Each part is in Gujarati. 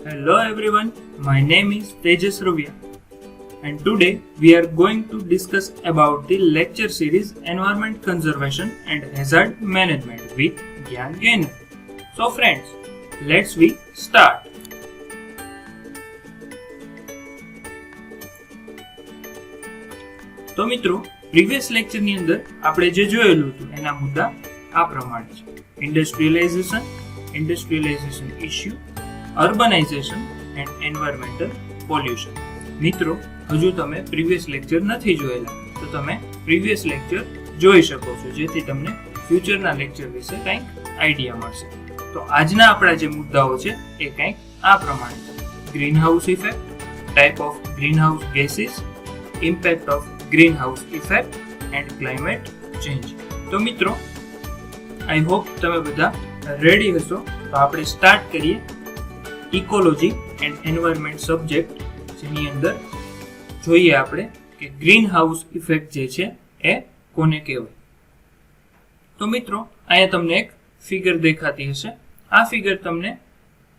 Hello everyone, my name is Tejas Ruvia and today we are going to discuss about the lecture series Environment Conservation and Hazard Management with Gyan Gainer. So friends, let's we start. તો મિત્રો પ્રીવિયસ લેક્ચર ની અંદર આપણે જે જોયેલું હતું એના મુદ્દા આ પ્રમાણે છે: industrialisation issue, urbanisation and environmental pollution. મિત્રો હજુ તમે પ્રીવિયસ લેક્ચર નથી જોયેલા તો તમે પ્રીવિયસ લેક્ચર જોઈ શકો છો, જેથી તમને ફ્યુચરના લેક્ચર વિશે કંઈક આઈડિયા મળશે. તો આજના આપણા જે મુદ્દાઓ છે એ કંઈક આ પ્રમાણે છે: greenhouse effect, type of greenhouse gases, impact of greenhouse effect and climate change. તો મિત્રો આઈ હોપ તમે બધા રેડી હશો. તો આપણે સ્ટાર્ટ કરીએ ઇકોલોજી એન્ડ એન્વાયરમેન્ટ સબ્જેક્ટ, જેની અંદર જોઈએ આપણે કે ગ્રીન હાઉસ ઇફેક્ટ જે છે એ કોને કહેવાય. તો મિત્રો અહીંયા તમને એક ફિગર દેખાતી હશે. આ ફિગર તમને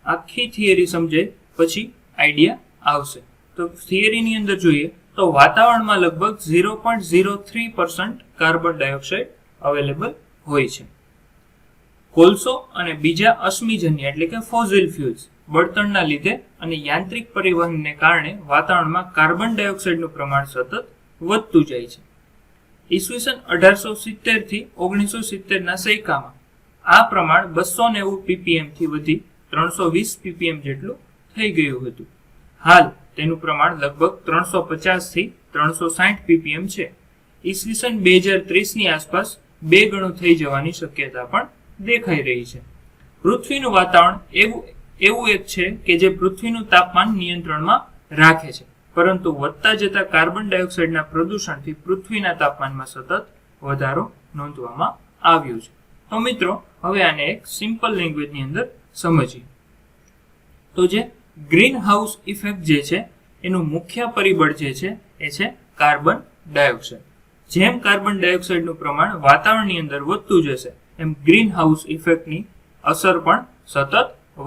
આખી થિયરી સમજે પછી આઈડિયા આવશે. તો થિયરીની અંદર જોઈએ તો વાતાવરણમાં લગભગ 0.03% કાર્બન ડાયોક્સાઇડ અવેલેબલ હોય છે. કોલસો અને બીજા અશ્મિજન્ય એટલે કે ફોસિલ ફ્યુલ્સ બળતણના લીધે અને યાંત્રિક પરિવહનને કારણે વાતાવરણમાં કાર્બન ડાયોક્સાઇડનું પ્રમાણ સતત વધતું જાય છે. ઈસવીસન 1870 થી 1970 ના સૈકામાં આ પ્રમાણ 290 ppm થી વધી 320 ppm જેટલું થઈ ગયું હતું. હાલ તેનું પ્રમાણ લગભગ 350 થી 360 ppm છે. ઈસવીસન 2030 ની આસપાસ 2 ગણું થઈ જવાની શક્યતા પણ દેખાઈ રહી છે. પૃથ્વીનું વાતાવરણ એવું એક છે કે જે પૃથ્વીનું તાપમાન નિયંત્રણમાં રાખે છે, પરંતુ વધતા જતા કાર્બન ડાયોક્સાઇડના પ્રદૂષણથી પૃથ્વીના તાપમાનમાં સતત વધારો નોંધવામાં આવ્યો છે. તો મિત્રો હવે આને એક સિમ્પલ લેંગ્વેજની અંદર સમજીએ. તો જે ગ્રીન હાઉસ ઇફેક્ટ જે છે એનું મુખ્ય પરિબળ જે છે એ છે કાર્બન ડાયોક્સાઇડ. જેમ કાર્બન ડાયોક્સાઇડનું પ્રમાણ વાતાવરણની અંદર વધતું જશે એમ ગ્રીન હાઉસ ઇફેક્ટની અસર પણ સતત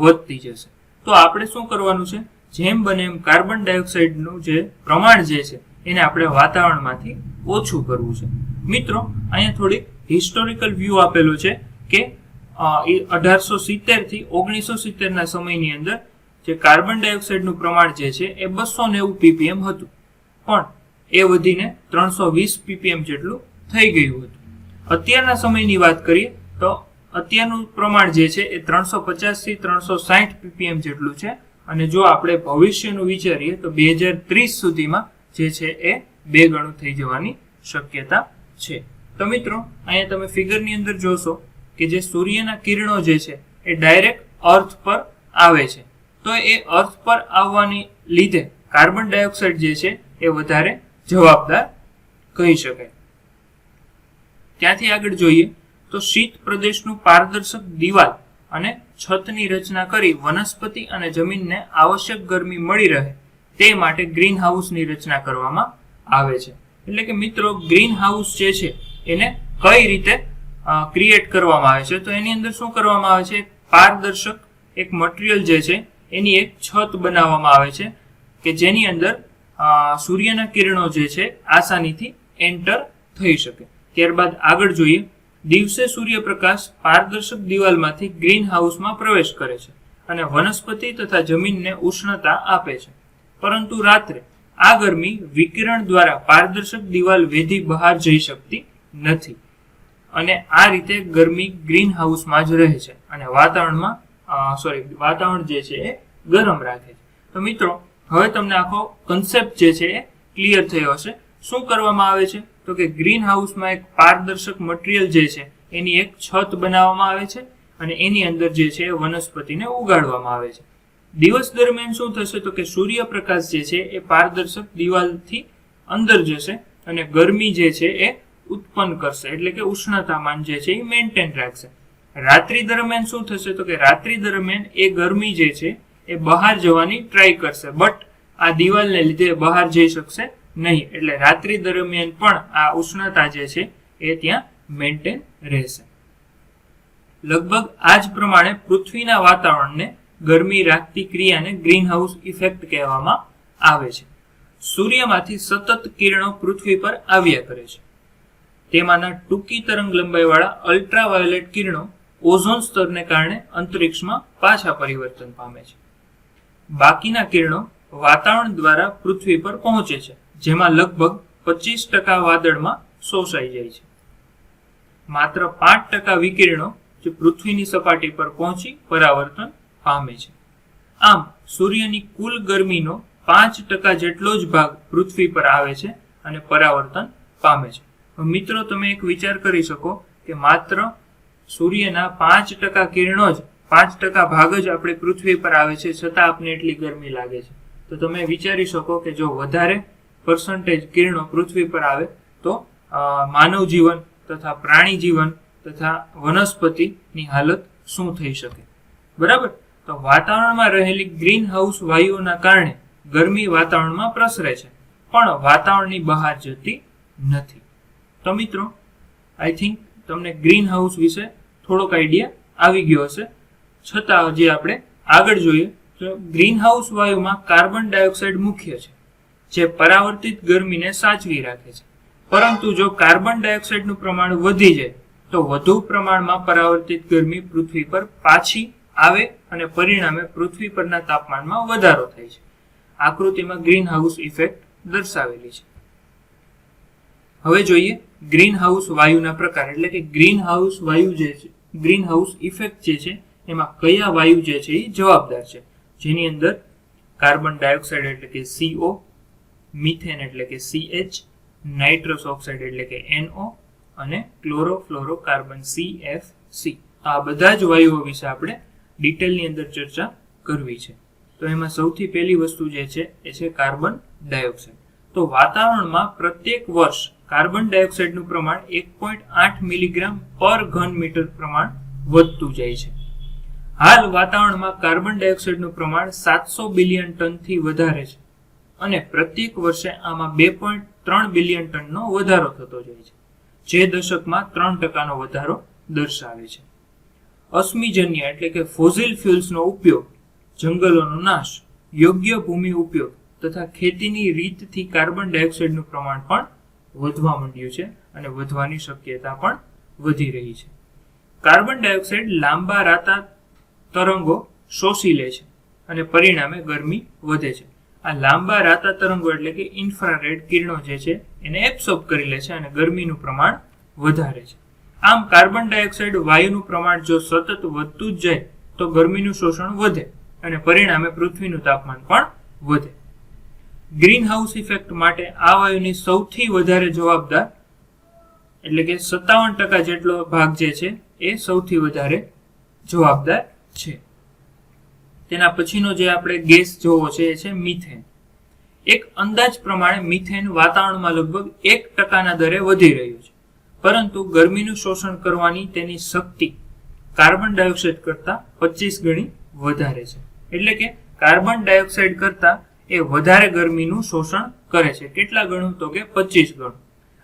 વધતી જશે. તો આપણે શું કરવાનું છે? જેમ બને એમ કાર્બન ડાયોક્સાઇડનું જે પ્રમાણ જે છે એને આપણે વાતાવરણમાંથી ઓછું કરવું છે. મિત્રો અહીંયા થોડીક હિસ્ટોરિકલ વ્યૂ આપેલો છે કે 1870 થી 1970 ના સમયની અંદર જે કાર્બન ડાયોક્સાઇડનું પ્રમાણ જે છે એ 290 ppm હતું, પણ એ વધીને 320 ppm જેટલું થઈ ગયું હતું. અત્યારના સમયની વાત કરીએ તો અત્યારનું પ્રમાણ જે છે એ 350 થી 360 ppm જેટલું છે, અને જો આપણે ભવિષ્યનું વિચારીએ તો 2030 સુધીમાં જે છે એ 2 ગણું થઈ જવાની શક્યતા છે. તો મિત્રો અહીંયા તમે ફિગરની અંદર જોશો કે જે સૂર્યના કિરણો જે છે એ ડાયરેક્ટ અર્થ પર આવે છે. તો એ અર્થ પર આવવાની લીધે કાર્બન ડાયોક્સાઇડ જે છે એ વધારે જવાબદાર કહી શકાય. ત્યાંથી આગળ જોઈએ તો શીત પ્રદેશનું પારદર્શક દિવાલ અને છતની રચના કરી વનસ્પતિ અને જમીનને આવશ્યક ગરમી મળી રહે તે માટે ગ્રીન હાઉસની રચના કરવામાં આવે છે. એટલે કે મિત્રો ગ્રીન હાઉસ જે છે એને કઈ રીતે ક્રિએટ કરવામાં આવે છે? તો એની અંદર શું કરવામાં આવે છે? પારદર્શક એક મટીરિયલ જે છે એની એક છત બનાવવામાં આવે છે કે જેની અંદર સૂર્યના કિરણો જે છે આસાનીથી એન્ટર થઈ શકે. ત્યારબાદ આગળ જોઈએ, દિવસે સૂર્યપ્રકાશ પારદર્શક દિવાલમાંથી ગ્રીન હાઉસમાં પ્રવેશ કરે છે અને વનસ્પતિ તથા જમીનને ઉષ્ણતા આપે છે, પરંતુ રાત્રે આ ગરમી વિકિરણ દ્વારા પારદર્શક દિવાલ વેધી બહાર જઈ શકતી નથી અને આ રીતે ગરમી ગ્રીન હાઉસમાં જ રહે છે અને વાતાવરણ જે છે એ ગરમ રાખે છે. તો મિત્રો હવે તમને આખો કન્સેપ્ટ જે છે એ ક્લિયર થયો હશે. શું કરવામાં આવે છે? તો કે ગ્રીન હાઉસમાં એક પારદર્શક મટીરિયલ જે છે એની એક છત બનાવવામાં આવે છે અને એની અંદર જે છે વનસ્પતિને ઉગાડવામાં આવે છે. દિવસ દરમિયાન શું થશે? તો કે સૂર્યપ્રકાશ જે છે એ પારદર્શક દિવાલથી અંદર જશે અને ગરમી જે છે એ ઉત્પન્ન કરશે, એટલે કે ઉષ્ણતામાન જે છે એ મેન્ટેન રાખશે. રાત્રિ દરમિયાન શું થશે? તો કે રાત્રિ દરમિયાન એ ગરમી જે છે એ બહાર જવાની ટ્રાય કરશે, બટ આ દિવાલને લીધે બહાર જઈ શકશે નહીં, એટલે રાત્રિ દરમિયાન પણ આ ઉષ્ણતા જે છે એ ત્યાં મેન્ટેન રહેશે. લગભગ આ જ પ્રમાણે પૃથ્વીના વાતાવરણને ગરમી રાખતી ક્રિયાને ગ્રીન હાઉસ ઇફેક્ટ કહેવામાં આવે છે. સૂર્યમાંથી સતત કિરણો પૃથ્વી પર આવ્યા કરે છે. તેમાંના ટૂંકી તરંગ લંબાઈવાળા અલ્ટ્રાવાયોલેટ કિરણો ઓઝોન સ્તરને કારણે અંતરિક્ષમાં પાછા પરિવર્તન પામે છે. બાકીના કિરણો વાતાવરણ દ્વારા પૃથ્વી પર પહોંચે છે, જેમાં લગભગ 25% વાદળમાં શોષાઈ જાય છે. માત્ર 5% વિકિરણો જે પૃથ્વીની સપાટી પર પહોંચી પરાવર્તન પામે છે. આમ સૂર્યની કુલ ગરમીનો 5% જેટલો જ ભાગ પૃથ્વી પર આવે છે અને પરાવર્તન પામે છે. મિત્રો, તમે એક વિચાર કરી શકો કે માત્ર સૂર્યના 5% કિરણો જ 5% ભાગ જ આપણે પૃથ્વી પર આવે છે, છતાં આપને એટલી ગરમી લાગે છે. તો તમે વિચારી શકો કે જો વધારે પર્સન્ટેજ કિરણો પૃથ્વી પર આવે તો માનવ જીવન તથા પ્રાણી જીવન તથા વનસ્પતિની હાલત શું થઈ શકે. બરાબર. તો વાતાવરણમાં રહેલી ગ્રીન હાઉસ વાયુઓના કારણે ગરમી વાતાવરણમાં પ્રસરે છે, પણ વાતાવરણની બહાર જતી નથી. તો મિત્રો, આઈ થિંક તમને ગ્રીન હાઉસ વિશે થોડોક આઈડિયા આવી ગયો હશે. છતાં હજી આપણે આગળ જોઈએ તો ગ્રીન હાઉસ વાયુમાં કાર્બન ડાયોક્સાઇડ મુખ્ય છે, જે પરાવર્તિત ગરમીને સાચવી રાખે છે. પરંતુ જો કાર્બન ડાયોક્સાઇડનું પ્રમાણ વધી જાય તો વધુ પ્રમાણમાં પરાવર્તિત ગરમી પૃથ્વી પર પાછી આવે અને પરિણામે પૃથ્વી પરના તાપમાનમાં વધારો થાય છે. આકૃતિમાં ગ્રીન હાઉસ ઇફેક્ટ દર્શાવેલી છે. હવે જોઈએ ગ્રીન હાઉસ વાયુના પ્રકાર, એટલે કે ગ્રીન હાઉસ વાયુ જે છે, ગ્રીન હાઉસ ઇફેક્ટ જે છે એમાં કયા વાયુ જે છે એ જવાબદાર છે, જેની અંદર કાર્બન ડાયોક્સાઇડ એટલે કે CO, મિથેન એટલે કે CH, નાઇટ્રસ ઓક્સાઇડ એટલે કે NO અને ક્લોરોફ્લોરોકાર્બન CFC. આ બધા જ વાયુઓ વિશે આપણે ડિટેલની અંદર ચર્ચા કરવી છે. તો એમાં સૌથી પહેલી વસ્તુ જે છે એ છે કાર્બન ડાયોક્સાઇડ. તો વાતાવરણમાં પ્રત્યેક વર્ષ કાર્બન ડાયોક્સાઇડનું પ્રમાણ 1.8 મિલીગ્રામ પર ઘન મીટર પ્રમાણ વધતું જાય છે. હાલ વાતાવરણમાં કાર્બન ડાયોક્સાઇડનું પ્રમાણ 700 બિલિયન ટનથી વધારે છે અને પ્રત્યેક વર્ષે આમાં 2.3 બિલિયન ટનનો વધારો થતો જાય છે, જે દશકમાં 3%નો વધારો દર્શાવે છે. અશ્મિજન્ય એટલે કે ફોસિલ ફ્યુલ્સનો ઉપયોગ, જંગલોનો નાશ, યોગ્ય ભૂમિ ઉપયોગ તથા ખેતીની રીતથી કાર્બન ડાયોક્સાઇડનું પ્રમાણ પણ વધવા માંડ્યું છે અને વધવાની શક્યતા પણ વધી રહી છે. કાર્બન ડાયોક્સાઇડ લાંબા રાતા તરંગો શોષી લે છે અને પરિણામે ગરમી વધે છે. આ લાંબા રાતા તરંગો એટલે કે ઇન્ફ્રારેડ કિરણો જે છે એને એબ્સોર્બ કરી લે છે અને ગરમીનું પ્રમાણ વધારે છે. આમ કાર્બન ડાયોક્સાઇડ વાયુનું પ્રમાણ જો સતત વધતું જ જાય તો ગરમીનું શોષણ વધે અને પરિણામે પૃથ્વીનું તાપમાન પણ વધે. ગ્રીન હાઉસ ઇફેક્ટ માટે આ વાયુની સૌથી વધારે જવાબદાર એટલે કે 57% જેટલો ભાગ જે છે એ સૌથી વધારે જવાબદાર છે. તેના પછીનો જે આપણે ગેસ જોવો છે એ છે મિથેન. એક અંદાજ પ્રમાણે મિથેન વાતાવરણમાં લગભગ 1%ના દરે વધી રહ્યું છે, પરંતુ ગરમીનું શોષણ કરવાની તેની શક્તિ કાર્બન ડાયોક્સાઇડ કરતા 25 ગણી વધારે છે. એટલે કે કાર્બન ડાયોક્સાઇડ કરતા એ વધારે ગરમીનું શોષણ કરે છે. કેટલા ગણું? તો કે 25 ગણું.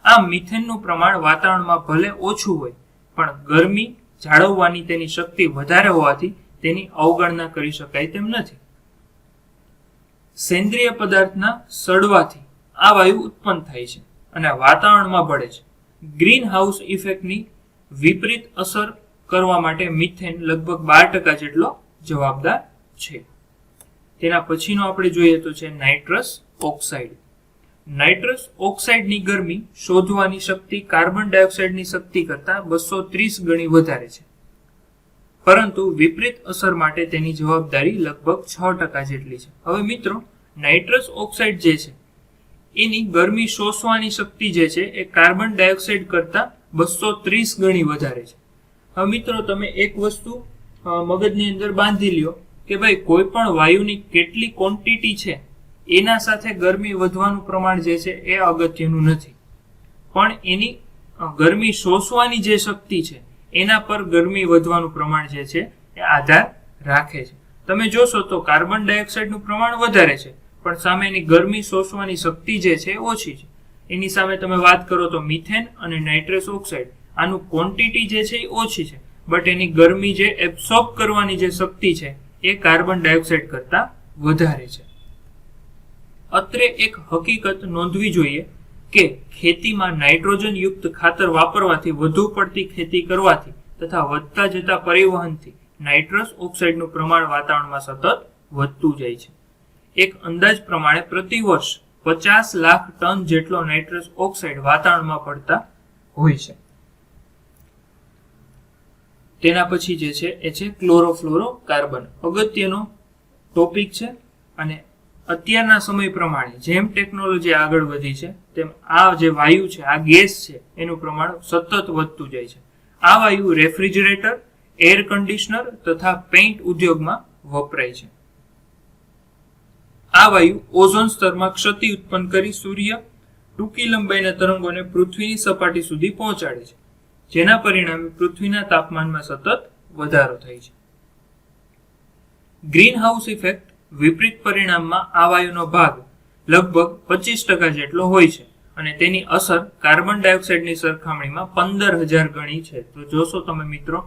આમ મિથેનનું પ્રમાણ વાતાવરણમાં ભલે ઓછું હોય પણ ગરમી જાળવવાની તેની શક્તિ વધારે હોવાથી તેની અવગણના કરી શકાય તેમ નથી. સેન્દ્રિય પદાર્થના સડવાથી આ વાયુ ઉત્પન્ન થાય છે અને વાતાવરણમાં ભળે છે. ગ્રીન હાઉસ ઇફેક્ટની વિપરીત અસર કરવા માટે મિથેન લગભગ 12% જેટલો જવાબદાર છે. તેના પછીનો આપણે જોઈએ તો છે નાઇટ્રસ ઓક્સાઇડ. નાઇટ્રસ ઓક્સાઇડની ગરમી શોધવાની શક્તિ કાર્બન ડાયોક્સાઇડની શક્તિ કરતા 230 ગણી વધારે છે, પરંતુ વિપરીત અસર માટે તેની જવાબદારી લગભગ 6% જેટલી છે. હવે મિત્રો, નાઇટ્રસ ઓક્સાઇડ જે છે એની ગરમી શોષવાની શક્તિ જે છે એ કાર્બન ડાયોક્સાઇડ કરતા 230 ગણી વધારે છે. હવે મિત્રો, તમે એક વસ્તુ મગજની અંદર બાંધી લ્યો કે ભાઈ કોઈ પણ વાયુની કેટલી ક્વોન્ટિટી છે એના સાથે ગરમી વધવાનું પ્રમાણ જે છે એ અગત્યનું નથી, પણ એની ગરમી શોષવાની જે શક્તિ છે એના પર ગરમી વધવાનું પ્રમાણ જે છે એ આધાર રાખે છે. તમે જોશો તો કાર્બન ડાયોક્સાઇડનું પ્રમાણ વધારે છે પણ સામે એની ગરમી શોષવાની શક્તિ જે છે એ ઓછી છે. એની સામે તમે વાત કરો તો મિથેન અને નાઇટ્રસ ઓક્સાઇડ, આનું ક્વોન્ટિટી જે છે એ ઓછી છે, બટ એની ગરમી જે એબ્સોર્બ કરવાની જે શક્તિ છે એ કાર્બન ડાયોક્સાઇડ કરતા વધારે છે. અત્રે એક હકીકત નોંધવી જોઈએ કે ખેતીમાં નાઇટ્રોજન યુક્ત ખાતર વાપરવાથી વધુ પડતી ખેતી કરવાથી તથા વધતા જતા પરિવહનથી નાઇટ્રસ ઓક્સાઇડનું પ્રમાણ વાતાવરણમાં સતત વધતું જાય છે. એક અંદાજ પ્રમાણે પ્રતિ વર્ષ 50 લાખ ટન જેટલો નાઇટ્રસ ઓક્સાઇડ વાતાવરણમાં પડતા હોય છે. તેના પછી જે છે એ છે ક્લોરોફ્લોરોકાર્બન. અગત્યનો ટોપિક છે અને અત્યારના સમય પ્રમાણે જેમ ટેકનોલોજી આગળ વધી છે તેમ આ જે વાયુ છે, આ ગેસ છે, એનું પ્રમાણ સતત વધતું જાય છે. આ વાયુ રેફ્રિજરેટર, એર કન્ડિશનર તથા પેઇન્ટ ઉદ્યોગમાં વપરાય છે. આ વાયુ ઓઝોન સ્તરમાં ક્ષતિ ઉત્પન્ન કરી સૂર્ય ટૂંકી લંબાઈના તરંગોને પૃથ્વીની સપાટી સુધી પહોંચાડે છે, જેના પરિણામે પૃથ્વીના તાપમાનમાં સતત વધારો થાય છે. ગ્રીન હાઉસ ઇફેક્ટ વિપરીત પરિણામમાં આ વાયુનો ભાગ લગભગ 25% જેટલો હોય છે અને તેની અસર કાર્બન ડાયોક્સાઇડની સરખામણીમાં 15,000 ગણી છે. તો જોશો તમે મિત્રો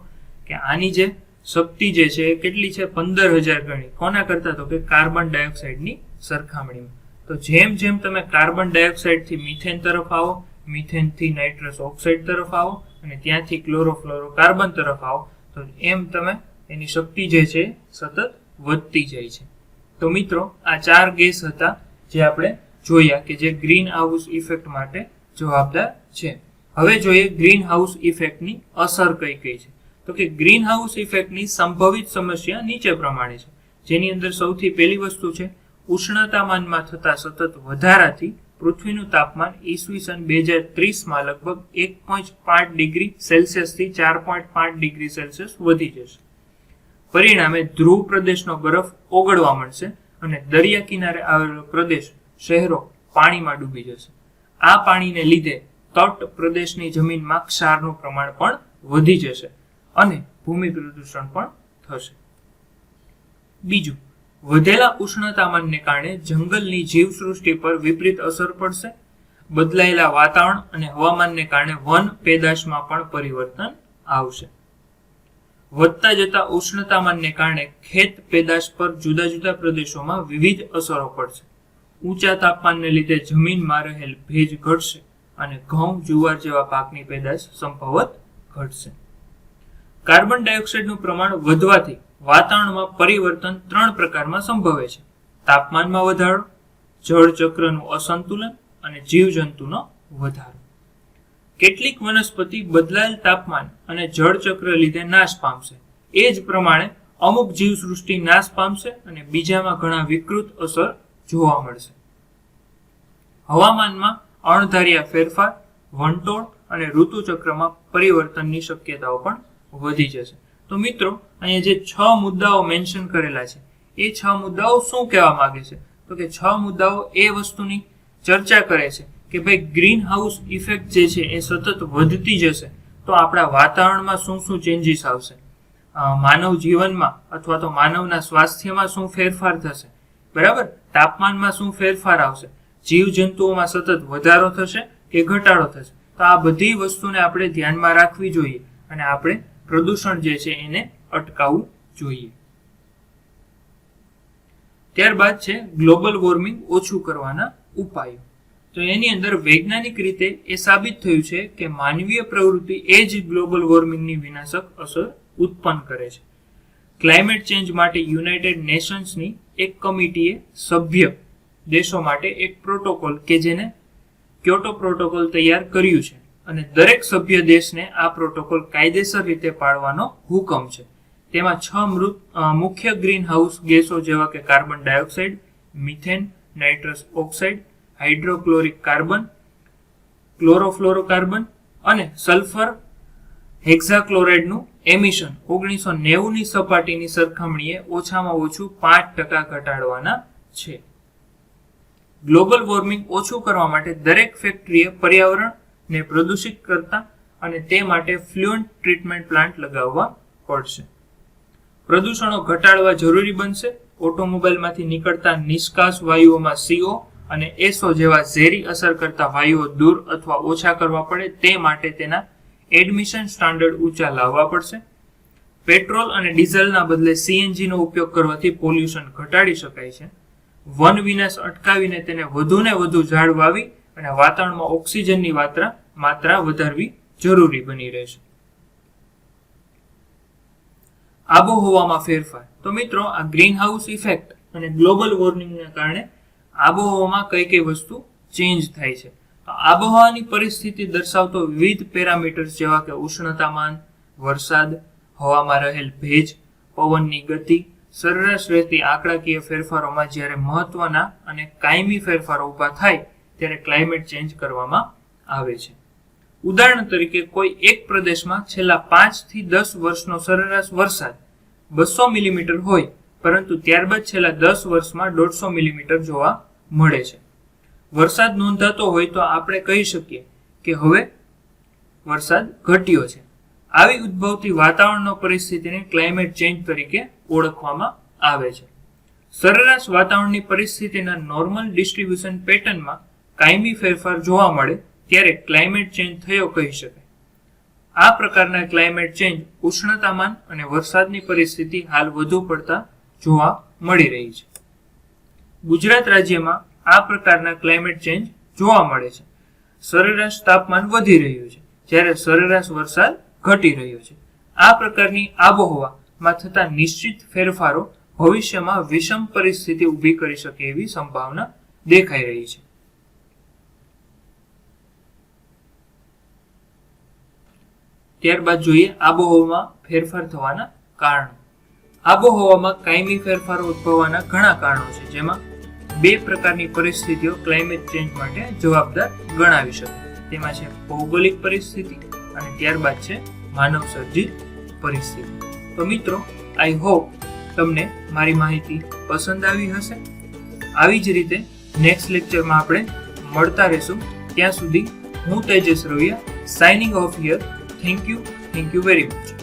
કે આની જે શક્તિ જે છે એ કેટલી છે? 15,000 ગણી. કોના કરતા? તો કે કાર્બન ડાયોક્સાઇડની સરખામણીમાં. તો જેમ જેમ તમે કાર્બન ડાયોક્સાઇડથી મિથેન તરફ આવો, મિથેનથી નાઇટ્રસ ઓક્સાઇડ તરફ આવો અને ત્યાંથી ક્લોરોફ્લોરોકાર્બન તરફ આવો તો એમ તમે એની શક્તિ જે છે સતત વધતી જાય છે. તો મિત્રો આ 4 ગેસ હતા જે આપણે જોયા કે જે ગ્રીન હાઉસ ઇફેક્ટ માટે જવાબદાર છે. હવે જોઈએ ગ્રીન હાઉસ ઇફેક્ટની અસર કઈ કઈ છે. તો કે ગ્રીન હાઉસ ઇફેક્ટની સંભવિત સમસ્યા નીચે પ્રમાણે છે, જેની અંદર સૌથી પહેલી વસ્તુ છે ઉષ્ણતામાનમાં થતા સતત વધારાથી પૃથ્વીનું તાપમાન ઈસવીસન 2030માં લગભગ 1.5 ડિગ્રી સેલ્સિયસથી 4.5 ડિગ્રી સેલ્સિયસ વધી જશે. પરિણામે ધ્રુવ પ્રદેશનો બરફ ઓગળવા મળશે અને દરિયા કિનારે આવેલો પ્રદેશ, શહેરો પાણીમાં ડૂબી જશે. આ પાણીને લીધે તટ પ્રદેશની જમીનમાં ક્ષારનું પ્રમાણ પણ વધી જશે અને ભૂમિ પ્રદૂષણ પણ થશે. બીજું, વધેલા ઉષ્ણતામાનને કારણે જંગલની જીવસૃષ્ટિ પર વિપરીત અસર પડશે. બદલાયેલા વાતાવરણ અને હવામાનને કારણે વન પેદાશમાં પણ પરિવર્તન આવશે. વધતા જતા ઉષ્ણતામાનને કારણે ખેત પેદાશ પર જુદા જુદા પ્રદેશોમાં વિવિધ અસરો પડશે. ઊંચા તાપમાનને લીધે જમીનમાં રહેલ ભેજ ઘટશે અને ઘઉં, જુવાર જેવા પાકની પેદાશ સંભવત ઘટશે. કાર્બન ડાયોક્સાઇડનું પ્રમાણ વધવાથી વાતાવરણમાં પરિવર્તન 3 પ્રકારમાં સંભવે છે: તાપમાનમાં વધારો, જળચક્રનું અસંતુલન અને જીવજંતુનો વધારો. કેટલીક વનસ્પતિ બદલાયેલ તાપમાન અને જળચક્ર લીધે નાશ પામશે. એ જ પ્રમાણે અમુક જીવસૃષ્ટિ નાશ પામશે અને બીજામાં ઘણા વિકૃત અસર જોવા મળશે. હવામાનમાં અણધાર્યા ફેરફાર, વંટોળ અને ઋતુચક્રમાં પરિવર્તનની શક્યતાઓ પણ વધી જશે. તો મિત્રો અહીંયા જે 6 મુદ્દાઓ મેન્શન કરેલા છે એ 6 મુદ્દાઓ શું કહેવા માંગે છે? તો કે 6 મુદ્દાઓ એ વસ્તુની ચર્ચા કરે છે કે ભાઈ ગ્રીન હાઉસ ઇફેક્ટ જે છે એ સતત વધતી જશે તો આપણા વાતાવરણમાં શું શું ચેન્જીસ આવશે, માનવ જીવનમાં અથવા તો માનવના સ્વાસ્થ્યમાં શું ફેરફાર થશે, બરાબર, તાપમાનમાં શું ફેરફાર આવશે, જીવજંતુઓમાં સતત વધારો થશે કે ઘટાડો થશે. તો આ બધી વસ્તુને આપણે ધ્યાનમાં રાખવી જોઈએ અને આપણે પ્રદૂષણ જે છે એને અટકાવવું જોઈએ. ત્યારબાદ છે ગ્લોબલ વોર્મિંગ ઓછું કરવાના ઉપાયો. તો એની અંદર વૈજ્ઞાનિક રીતે એ સાબિત થયું છે કે માનવીય પ્રવૃત્તિ એ જ ગ્લોબલ વોર્મિંગની વિનાશક અસર ઉત્પન્ન કરે છે. ક્લાઇમેટ ચેન્જ માટે યુનાઇટેડ નેશન્સની એક કમિટીએ સભ્ય દેશો માટે એક પ્રોટોકોલ કે જેને ક્યોટો પ્રોટોકોલ તૈયાર કર્યું છે અને દરેક સભ્ય દેશને આ પ્રોટોકોલ કાયદેસર રીતે પાળવાનો હુકમ છે. તેમાં 6 મુખ્ય ગ્રીન હાઉસ ગેસો જેવા કે carbon dioxide, methane, nitrous oxide, hydrochloric carbon, chlorofluorocarbon અને સલ્ફર હેક્સાક્લોરાઇડનું એમિશન 1990ની સપાટીની સરખામણીએ ઓછામાં ઓછું 5% ઘટાડવાના છે. ગ્લોબલ વોર્મિંગ ઓછું કરવા માટે દરેક ફેક્ટરીએ પર્યાવરણને પ્રદૂષિત કરતા અને તે માટે ફ્લુએન્ટ ટ્રીટમેન્ટ પ્લાન્ટ લગાવવા પડશે. પ્રદૂષણો ઘટાડવા જરૂરી બનશે. ઓટોમોબાઈલમાંથી નીકળતા નિષ્કાસ વાયુઓમાં CO અને SO જેવા ઝેરી અસર કરતા વાયુઓ દૂર અથવા ઓછા કરવા પડે તે માટે તેના એડમિશન સ્ટાન્ડર્ડ ઊંચા લાવવા પડશે. પેટ્રોલ અને ડીઝલના બદલે સીએનજી નો ઉપયોગ કરવાથી પોલ્યુશન ઘટાડી શકાય છે. વન વિનાશ અટકાવીને તેને વધુ ને વધુ ઝાડ વાવી અને વાતાવરણમાં ઓક્સિજનની માત્રા વધારવી જરૂરી બની રહેશે. આબોહવામાં ફેરફાર. તો મિત્રો, આ ગ્રીન હાઉસ ઇફેક્ટ અને ગ્લોબલ વોર્મિંગને કારણે આબોહવામાં કઈ કઈ વસ્તુ ચેન્જ થાય છે. તો આબોહવાની પરિસ્થિતિ દર્શાવતો વિવિધ પેરામીટર્સ જેવા કે ઉષ્ણતામાન, વરસાદ, હવામાં રહેલ ભેજ, પવનની ગતિ, સરેરાશ રહેતી આંકડાકીય ફેરફારોમાં જ્યારે મહત્વના અને કાયમી ફેરફારો ઊભા થાય ત્યારે ક્લાઇમેટ ચેન્જ કરવામાં આવે છે. ઉદાહરણ તરીકે કોઈ એક પ્રદેશમાં છેલ્લા 5 થી 10 વર્ષનો સરેરાશ વરસાદ 200 મિલીમીટર હોય, પરંતુ ત્યારબાદ છેલ્લા 10 વર્ષમાં 150 મિલીમીટર જોવા મળે છે. વરસાદ નોંધાતો હોય તો આપણે કહી શકીએ કે હવે વરસાદ ઘટ્યો છે. આવી ઉદ્ભવતી વાતાવરણનો પરિસ્થિતિને ક્લાઇમેટ ચેન્જ તરીકે ઓળખવામાં આવે છે. સરેરાશ વાતાવરણની પરિસ્થિતિના નોર્મલ ડિસ્ટ્રીબ્યુશન પેટર્નમાં કાયમી ફેરફાર જોવા મળે ત્યારે ક્લાઇમેટ ચેન્જ થયો કહી શકાય. આ પ્રકારના ક્લાઇમેટ ચેન્જ ઉષ્ણતામાન અને વરસાદની પરિસ્થિતિ હાલ વધુ પડતા જોવા મળી રહી છે. ગુજરાત રાજ્યમાં આ પ્રકારના ક્લાઇમેટ ચેન્જ જોવા મળે છે. સરેરાશ તાપમાન વધી રહ્યું છે જ્યારે સરેરાશ વરસાદ ઘટી રહ્યો છે. આ પ્રકારની આબોહવામાં થતા નિશ્ચિત ફેરફારો ભવિષ્યમાં વિષમ પરિસ્થિતિ ઊભી કરી શકે એવી સંભાવના દેખાઈ રહી છે. ત્યારબાદ જોઈએ આબોહવામાં ફેરફાર થવાના કારણો. આબોહવામાં કાયમી ફેરફારો ઉદ્ભવવાના ઘણા કારણો છે, જેમાં 2 પ્રકારની પરિસ્થિતિઓ ક્લાઇમેટ ચેન્જ માટે જવાબદાર ગણાવી શકાય. તેમાં છે ભૌગોલિક પરિસ્થિતિ અને ત્યારબાદ છે માનવ સર્જિત પરિસ્થિતિ. તો મિત્રો, આઈ હોપ તમને મારી માહિતી પસંદ આવી હશે. આવી જ રીતે નેક્સ્ટ લેક્ચરમાં આપણે મળતા રહેશું. ત્યાં સુધી હું Tejas Raviya, signing off here. Thank you very much.